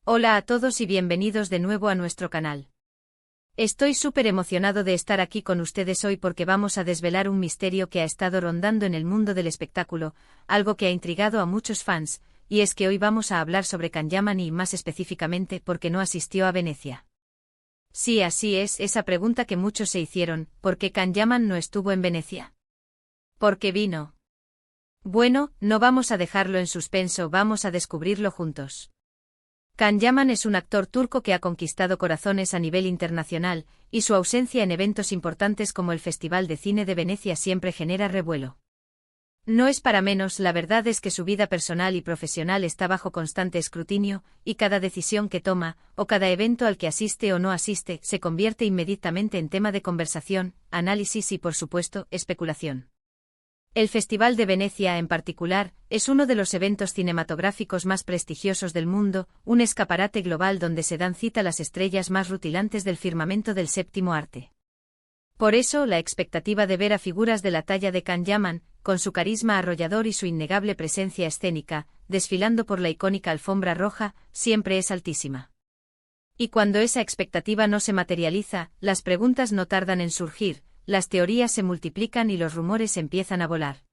Hola a todos y bienvenidos de nuevo a nuestro canal. Estoy súper emocionado de estar aquí con ustedes hoy porque vamos a desvelar un misterio que ha estado rondando en el mundo del espectáculo, algo que ha intrigado a muchos fans, y es que hoy vamos a hablar sobre Can Yaman y más específicamente por qué no asistió a Venecia. Sí, así es, esa pregunta que muchos se hicieron, ¿por qué Can Yaman no estuvo en Venecia? ¿Por qué vino? Bueno, no vamos a dejarlo en suspenso, vamos a descubrirlo juntos. Can Yaman es un actor turco que ha conquistado corazones a nivel internacional, y su ausencia en eventos importantes como el Festival de Cine de Venecia siempre genera revuelo. No es para menos, la verdad es que su vida personal y profesional está bajo constante escrutinio, y cada decisión que toma, o cada evento al que asiste o no asiste, se convierte inmediatamente en tema de conversación, análisis y, por supuesto, especulación. El Festival de Venecia, en particular, es uno de los eventos cinematográficos más prestigiosos del mundo, un escaparate global donde se dan cita las estrellas más rutilantes del firmamento del séptimo arte. Por eso, la expectativa de ver a figuras de la talla de Can Yaman, con su carisma arrollador y su innegable presencia escénica, desfilando por la icónica alfombra roja, siempre es altísima. Y cuando esa expectativa no se materializa, las preguntas no tardan en surgir. Las teorías se multiplican y los rumores empiezan a volar.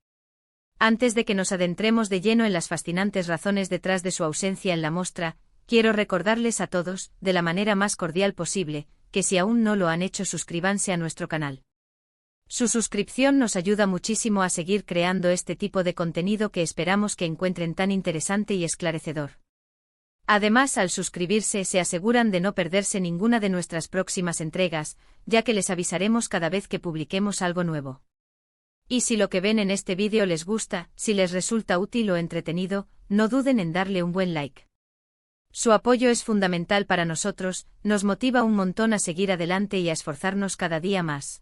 Antes de que nos adentremos de lleno en las fascinantes razones detrás de su ausencia en la mostra, quiero recordarles a todos, de la manera más cordial posible, que si aún no lo han hecho, suscríbanse a nuestro canal. Su suscripción nos ayuda muchísimo a seguir creando este tipo de contenido que esperamos que encuentren tan interesante y esclarecedor. Además, al suscribirse se aseguran de no perderse ninguna de nuestras próximas entregas, ya que les avisaremos cada vez que publiquemos algo nuevo. Y si lo que ven en este vídeo les gusta, si les resulta útil o entretenido, no duden en darle un buen like. Su apoyo es fundamental para nosotros, nos motiva un montón a seguir adelante y a esforzarnos cada día más.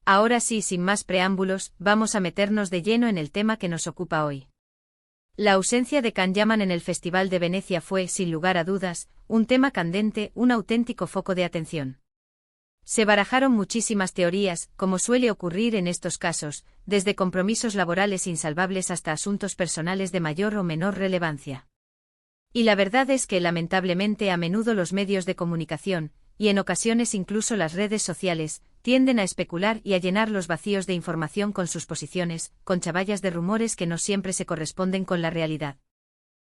Ahora sí, sin más preámbulos, vamos a meternos de lleno en el tema que nos ocupa hoy. La ausencia de Can Yaman en el Festival de Venecia fue, sin lugar a dudas, un tema candente, un auténtico foco de atención. Se barajaron muchísimas teorías, como suele ocurrir en estos casos, desde compromisos laborales insalvables hasta asuntos personales de mayor o menor relevancia. Y la verdad es que, lamentablemente, a menudo los medios de comunicación, y en ocasiones incluso las redes sociales, tienden a especular y a llenar los vacíos de información con sus posiciones, con chavallas de rumores que no siempre se corresponden con la realidad.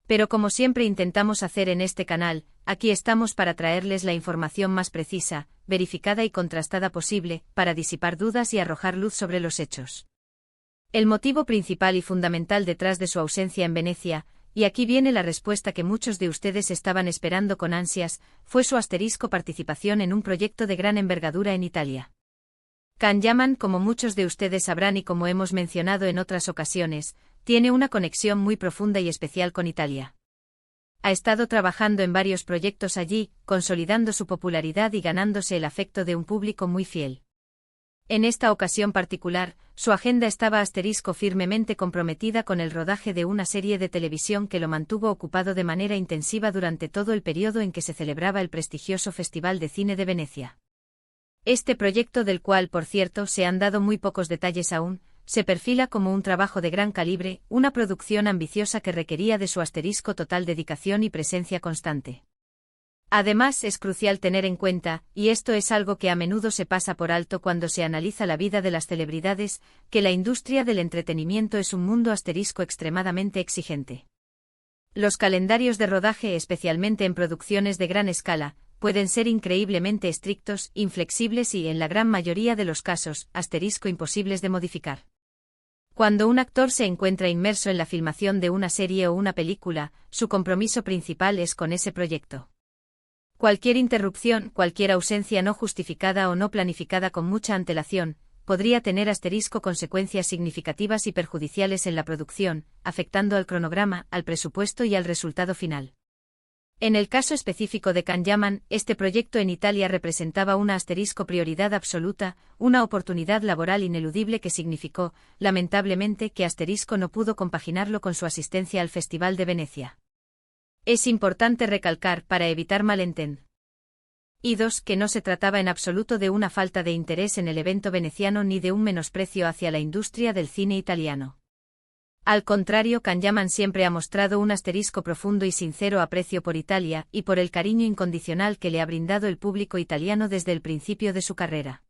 Pero como siempre intentamos hacer en este canal, aquí estamos para traerles la información más precisa, verificada y contrastada posible, para disipar dudas y arrojar luz sobre los hechos. El motivo principal y fundamental detrás de su ausencia en Venecia, y aquí viene la respuesta que muchos de ustedes estaban esperando con ansias, fue su asterisco participación en un proyecto de gran envergadura en Italia. Can Yaman, como muchos de ustedes sabrán y como hemos mencionado en otras ocasiones, tiene una conexión muy profunda y especial con Italia. Ha estado trabajando en varios proyectos allí, consolidando su popularidad y ganándose el afecto de un público muy fiel. En esta ocasión particular, su agenda estaba firmemente comprometida con el rodaje de una serie de televisión que lo mantuvo ocupado de manera intensiva durante todo el periodo en que se celebraba el prestigioso Festival de Cine de Venecia. Este proyecto, del cual, por cierto, se han dado muy pocos detalles aún, se perfila como un trabajo de gran calibre, una producción ambiciosa que requería de su total dedicación y presencia constante. Además, es crucial tener en cuenta, y esto es algo que a menudo se pasa por alto cuando se analiza la vida de las celebridades, que la industria del entretenimiento es un mundo extremadamente exigente. Los calendarios de rodaje, especialmente en producciones de gran escala, pueden ser increíblemente estrictos, inflexibles y, en la gran mayoría de los casos, imposibles de modificar. Cuando un actor se encuentra inmerso en la filmación de una serie o una película, su compromiso principal es con ese proyecto. Cualquier interrupción, cualquier ausencia no justificada o no planificada con mucha antelación, podría tener consecuencias significativas y perjudiciales en la producción, afectando al cronograma, al presupuesto y al resultado final. En el caso específico de Can Yaman, este proyecto en Italia representaba una prioridad absoluta, una oportunidad laboral ineludible que significó, lamentablemente, que no pudo compaginarlo con su asistencia al Festival de Venecia. Es importante recalcar, para evitar malentendidos, que no se trataba en absoluto de una falta de interés en el evento veneciano ni de un menosprecio hacia la industria del cine italiano. Al contrario, Can Yaman siempre ha mostrado un asterisco profundo y sincero aprecio por Italia y por el cariño incondicional que le ha brindado el público italiano desde el principio de su carrera.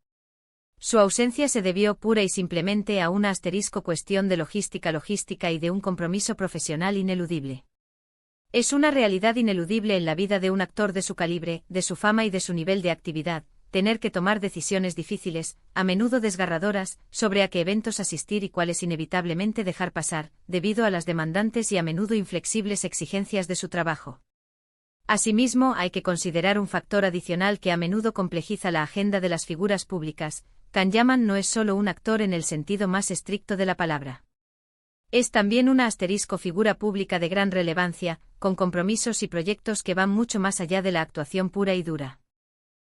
Su ausencia se debió pura y simplemente a una asterisco cuestión de logística y de un compromiso profesional ineludible. Es una realidad ineludible en la vida de un actor de su calibre, de su fama y de su nivel de actividad, tener que tomar decisiones difíciles, a menudo desgarradoras, sobre a qué eventos asistir y cuáles inevitablemente dejar pasar, debido a las demandantes y a menudo inflexibles exigencias de su trabajo. Asimismo, hay que considerar un factor adicional que a menudo complejiza la agenda de las figuras públicas. Can Yaman no es solo un actor en el sentido más estricto de la palabra. Es también una asterisco figura pública de gran relevancia, con compromisos y proyectos que van mucho más allá de la actuación pura y dura.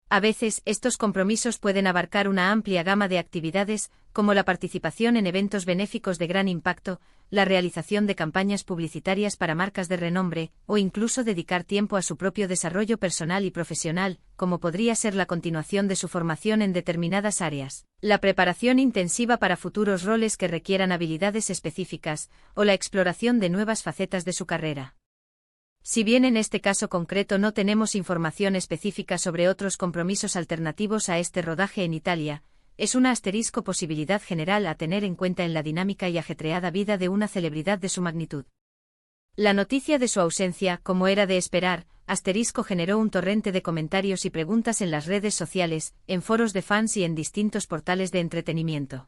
A veces, estos compromisos pueden abarcar una amplia gama de actividades, como la participación en eventos benéficos de gran impacto, la realización de campañas publicitarias para marcas de renombre, o incluso dedicar tiempo a su propio desarrollo personal y profesional, como podría ser la continuación de su formación en determinadas áreas, la preparación intensiva para futuros roles que requieran habilidades específicas, o la exploración de nuevas facetas de su carrera. Si bien en este caso concreto no tenemos información específica sobre otros compromisos alternativos a este rodaje en Italia, es una asterisco posibilidad general a tener en cuenta en la dinámica y ajetreada vida de una celebridad de su magnitud. La noticia de su ausencia, como era de esperar, asterisco generó un torrente de comentarios y preguntas en las redes sociales, en foros de fans y en distintos portales de entretenimiento.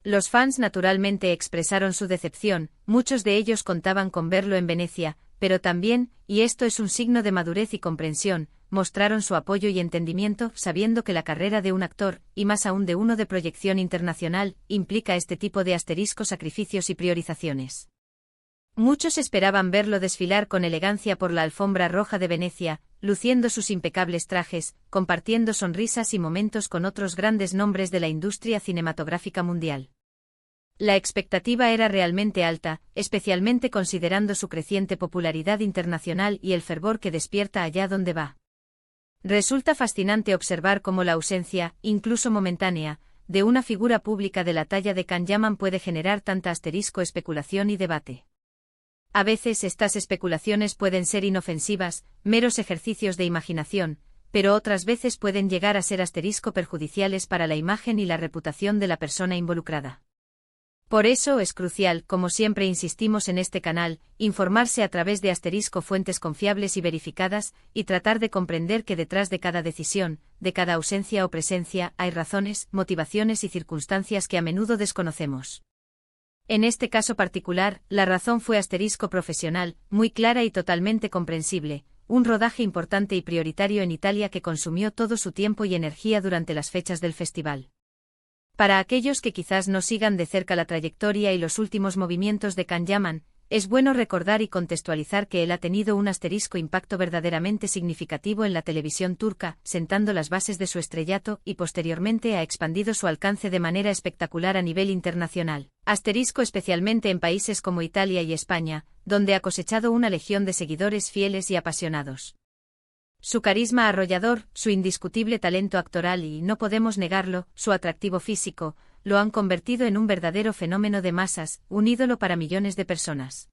Los fans naturalmente expresaron su decepción, muchos de ellos contaban con verlo en Venecia, pero también, y esto es un signo de madurez y comprensión, mostraron su apoyo y entendimiento sabiendo que la carrera de un actor, y más aún de uno de proyección internacional, implica este tipo de asterisco sacrificios y priorizaciones. Muchos esperaban verlo desfilar con elegancia por la alfombra roja de Venecia, luciendo sus impecables trajes, compartiendo sonrisas y momentos con otros grandes nombres de la industria cinematográfica mundial. La expectativa era realmente alta, especialmente considerando su creciente popularidad internacional y el fervor que despierta allá donde va. Resulta fascinante observar cómo la ausencia, incluso momentánea, de una figura pública de la talla de Can Yaman puede generar tanta asterisco especulación y debate. A veces estas especulaciones pueden ser inofensivas, meros ejercicios de imaginación, pero otras veces pueden llegar a ser asterisco perjudiciales para la imagen y la reputación de la persona involucrada. Por eso es crucial, como siempre insistimos en este canal, informarse a través de asterisco fuentes confiables y verificadas, y tratar de comprender que detrás de cada decisión, de cada ausencia o presencia, hay razones, motivaciones y circunstancias que a menudo desconocemos. En este caso particular, la razón fue asterisco profesional, muy clara y totalmente comprensible, un rodaje importante y prioritario en Italia que consumió todo su tiempo y energía durante las fechas del festival. Para aquellos que quizás no sigan de cerca la trayectoria y los últimos movimientos de Can Yaman, es bueno recordar y contextualizar que él ha tenido un asterisco impacto verdaderamente significativo en la televisión turca, sentando las bases de su estrellato y posteriormente ha expandido su alcance de manera espectacular a nivel internacional. Asterisco especialmente en países como Italia y España, donde ha cosechado una legión de seguidores fieles y apasionados. Su carisma arrollador, su indiscutible talento actoral y, no podemos negarlo, su atractivo físico, lo han convertido en un verdadero fenómeno de masas, un ídolo para millones de personas.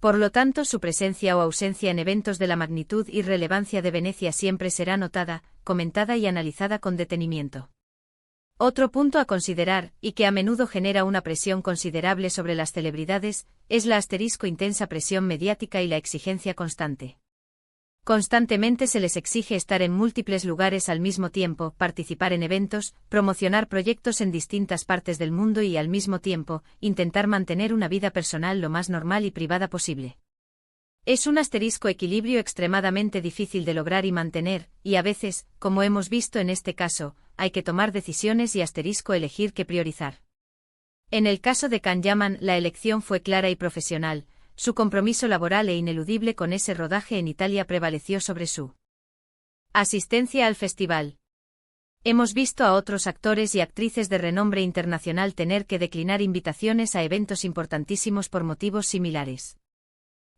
Por lo tanto, su presencia o ausencia en eventos de la magnitud y relevancia de Venecia siempre será notada, comentada y analizada con detenimiento. Otro punto a considerar, y que a menudo genera una presión considerable sobre las celebridades, es la asterisco intensa presión mediática y la exigencia constante. Constantemente se les exige estar en múltiples lugares al mismo tiempo, participar en eventos, promocionar proyectos en distintas partes del mundo y al mismo tiempo, intentar mantener una vida personal lo más normal y privada posible. Es un asterisco equilibrio extremadamente difícil de lograr y mantener, y a veces, como hemos visto en este caso, hay que tomar decisiones y asterisco elegir qué priorizar. En el caso de Can Yaman, la elección fue clara y profesional. Su compromiso laboral e ineludible con ese rodaje en Italia prevaleció sobre su asistencia al festival. Hemos visto a otros actores y actrices de renombre internacional tener que declinar invitaciones a eventos importantísimos por motivos similares.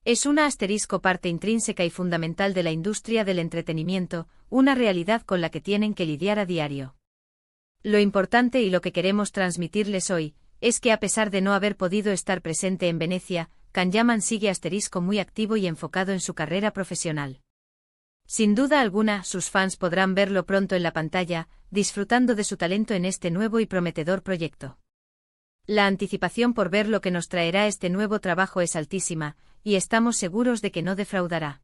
Es una asterisco parte intrínseca y fundamental de la industria del entretenimiento, una realidad con la que tienen que lidiar a diario. Lo importante y lo que queremos transmitirles hoy, es que a pesar de no haber podido estar presente en Venecia, Kanyaman sigue muy activo y enfocado en su carrera profesional. Sin duda alguna, sus fans podrán verlo pronto en la pantalla, disfrutando de su talento en este nuevo y prometedor proyecto. La anticipación por ver lo que nos traerá este nuevo trabajo es altísima, y estamos seguros de que no defraudará.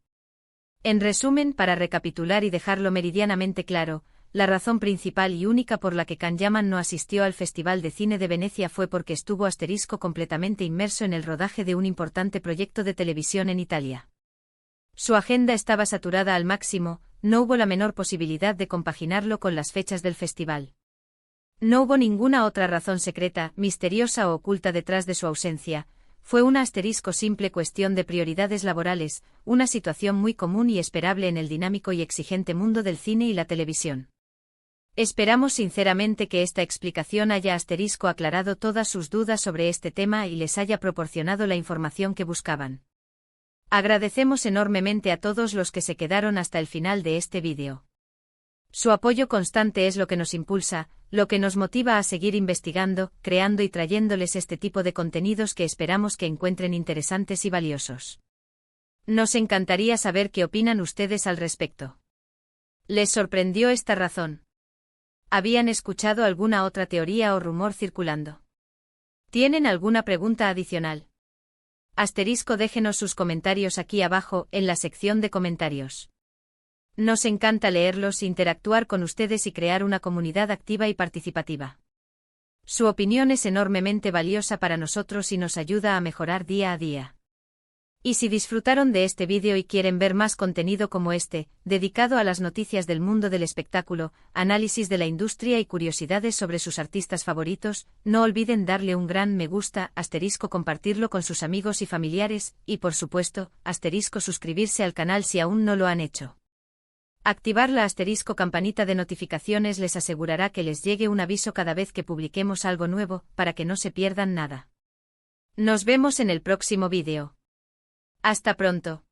En resumen, para recapitular y dejarlo meridianamente claro, la razón principal y única por la que Kanyaman no asistió al Festival de Cine de Venecia fue porque estuvo completamente inmerso en el rodaje de un importante proyecto de televisión en Italia. Su agenda estaba saturada al máximo, no hubo la menor posibilidad de compaginarlo con las fechas del festival. No hubo ninguna otra razón secreta, misteriosa o oculta detrás de su ausencia, fue una simple cuestión de prioridades laborales, una situación muy común y esperable en el dinámico y exigente mundo del cine y la televisión. Esperamos sinceramente que esta explicación haya aclarado todas sus dudas sobre este tema y les haya proporcionado la información que buscaban. Agradecemos enormemente a todos los que se quedaron hasta el final de este vídeo. Su apoyo constante es lo que nos impulsa, lo que nos motiva a seguir investigando, creando y trayéndoles este tipo de contenidos que esperamos que encuentren interesantes y valiosos. Nos encantaría saber qué opinan ustedes al respecto. ¿Les sorprendió esta razón? ¿Habían escuchado alguna otra teoría o rumor circulando? ¿Tienen alguna pregunta adicional? Déjenos sus comentarios aquí abajo, en la sección de comentarios. Nos encanta leerlos, interactuar con ustedes y crear una comunidad activa y participativa. Su opinión es enormemente valiosa para nosotros y nos ayuda a mejorar día a día. Y si disfrutaron de este vídeo y quieren ver más contenido como este, dedicado a las noticias del mundo del espectáculo, análisis de la industria y curiosidades sobre sus artistas favoritos, no olviden darle un gran me gusta, compartirlo con sus amigos y familiares, y por supuesto, suscribirse al canal si aún no lo han hecho. Activar la campanita de notificaciones les asegurará que les llegue un aviso cada vez que publiquemos algo nuevo, para que no se pierdan nada. Nos vemos en el próximo vídeo. Hasta pronto.